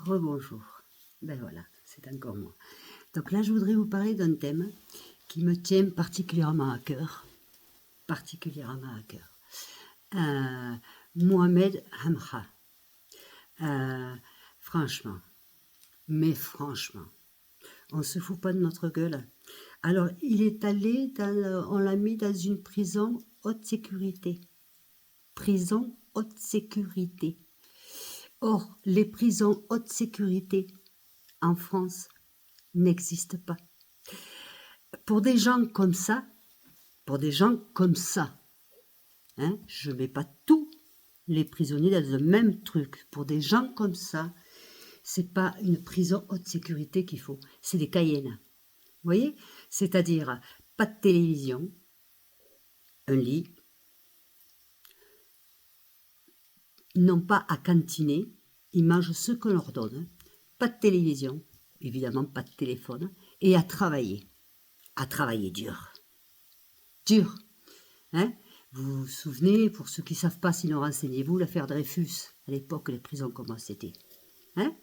Rebonjour. Ben voilà, c'est encore moi. Donc là, je voudrais vous parler d'un thème qui me tient particulièrement à cœur. Particulièrement à cœur. Mohamed Hamra. Franchement, mais franchement, on se fout pas de notre gueule. Alors, il est allé, on l'a mis dans une prison haute sécurité. Prison haute sécurité. Or, les prisons haute sécurité en France n'existent pas. Pour des gens comme ça, hein, je ne mets pas tous les prisonniers dans le même truc. Pour des gens comme ça, c'est pas une prison haute sécurité qu'il faut, c'est des Cayennes. Vous voyez? C'est-à-dire pas de télévision, un lit, ils n'ont pas à cantiner, ils mangent ce qu'on leur donne, pas de télévision, évidemment pas de téléphone, et à travailler dur. Dur, hein? Vous vous souvenez, pour ceux qui ne savent pas, sinon renseignez-vous, l'affaire Dreyfus, à l'époque, les prisons, comment c'était, hein?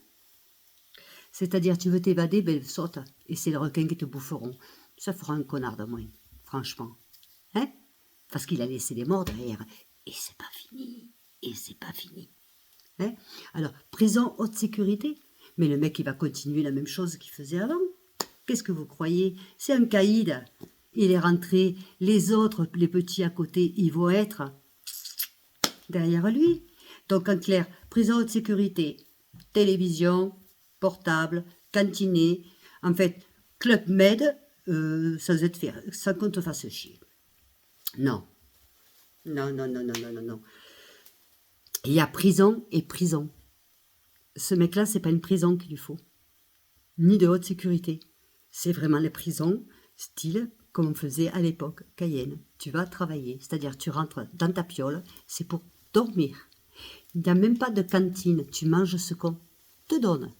C'est-à-dire, tu veux t'évader, ben saute, et c'est les requins qui te boufferont. Ça fera un connard de moins, franchement, hein? Parce qu'il a laissé des morts derrière, et c'est pas fini, hein? Alors, prison haute sécurité, mais le mec, il va continuer la même chose qu'il faisait avant. Qu'est-ce que vous croyez? C'est un caïd. Il est rentré. Les autres, les petits à côté, ils vont être derrière lui. Donc, en clair, prison haute sécurité, télévision, portable, cantiné, en fait, Club Med, sans qu'on te fasse chier. Non. Non. Il y a prison et prison. Ce mec-là, c'est pas une prison qu'il lui faut. Ni de haute sécurité. C'est vraiment les prisons, style comme on faisait à l'époque, Cayenne. Tu vas travailler, c'est-à-dire tu rentres dans ta piole, c'est pour dormir. Il n'y a même pas de cantine, tu manges ce qu'on te donne.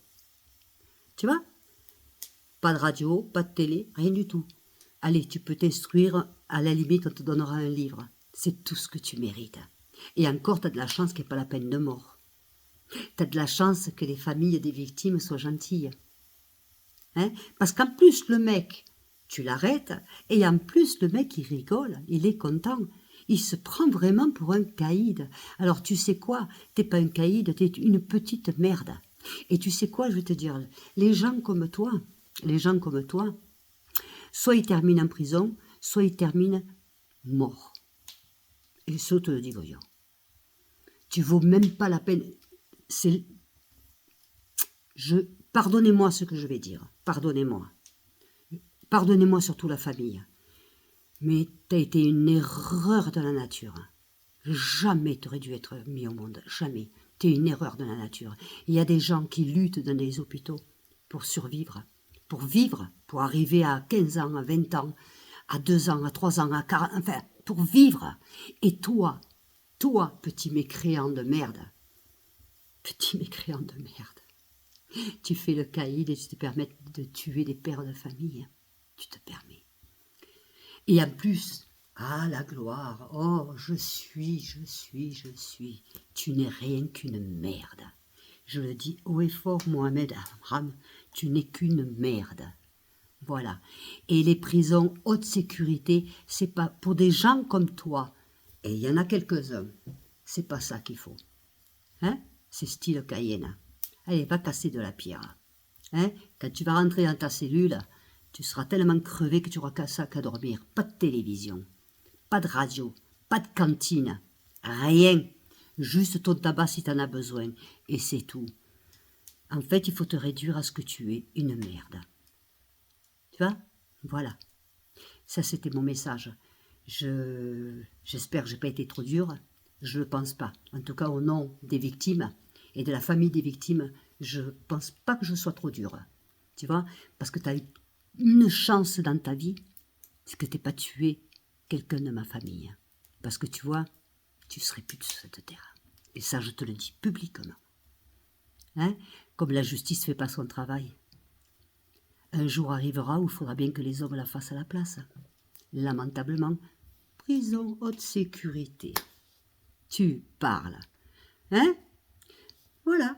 Tu vois? Pas de radio, pas de télé, rien du tout. Allez, tu peux t'instruire, à la limite on te donnera un livre. C'est tout ce que tu mérites. Et encore, tu as de la chance qu'il n'y ait pas la peine de mort. Tu as de la chance que les familles des victimes soient gentilles. Hein? Parce qu'en plus, le mec, tu l'arrêtes, et en plus, le mec, il rigole, il est content. Il se prend vraiment pour un caïd. Alors, tu sais quoi? T'es pas un caïd, t'es une petite merde. Et tu sais quoi, je vais te dire, les gens comme toi, soit ils terminent en prison, soit ils terminent morts. Et ça, te le dis, voyons. Tu vaux même pas la peine. Pardonnez-moi ce que je vais dire. Pardonnez-moi. Pardonnez-moi surtout la famille. Mais t'as été une erreur de la nature. Jamais t'aurais dû être mis au monde. Jamais. T'es une erreur de la nature. Il y a des gens qui luttent dans des hôpitaux pour survivre, pour vivre, pour arriver à 15 ans, à 20 ans, à 2 ans, à 3 ans, à 40, enfin, pour vivre. Et toi, petit mécréant de merde, tu fais le caïd et tu te permets de tuer des pères de famille. Tu te permets. Et en plus, ah la gloire, oh je suis. Tu n'es rien qu'une merde. Je le dis haut et fort, Mohamed Amram, tu n'es qu'une merde. Voilà. Et les prisons haute sécurité, c'est pas pour des gens comme toi. Et il y en a quelques-uns. C'est pas ça qu'il faut. Hein? C'est style Cayenne. Allez, va casser de la pierre. Hein? Quand tu vas rentrer dans ta cellule, tu seras tellement crevé que tu auras qu'à ça qu'à dormir. Pas de télévision, pas de radio, pas de cantine, rien. Juste ton tabac si tu en as besoin. Et c'est tout. En fait, il faut te réduire à ce que tu es, une merde. Tu vois? Voilà. Ça, c'était mon message. J'espère que je n'ai pas été trop dure. Je ne le pense pas. En tout cas, au nom des victimes et de la famille des victimes, je ne pense pas que je sois trop dure. Tu vois? Parce que tu as eu une chance dans ta vie, c'est que tu n'aies pas tué quelqu'un de ma famille. Parce que tu vois, tu ne serais plus de cette terre. Et ça, je te le dis publiquement. Hein? Comme la justice ne fait pas son travail. Un jour arrivera où il faudra bien que les hommes la fassent à la place. Lamentablement, prison haute sécurité. Tu parles. Hein? Voilà.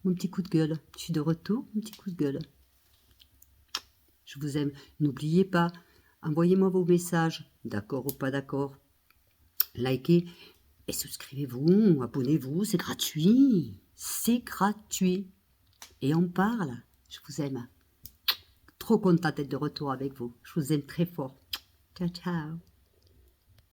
mon petit coup de gueule. Je suis de retour, mon petit coup de gueule. Je vous aime. N'oubliez pas, envoyez-moi vos messages, d'accord ou pas d'accord. Likez et souscrivez-vous, abonnez-vous, c'est gratuit. C'est gratuit. Et on parle. Je vous aime. Trop contente d'être de retour avec vous. Je vous aime très fort. Ciao, ciao.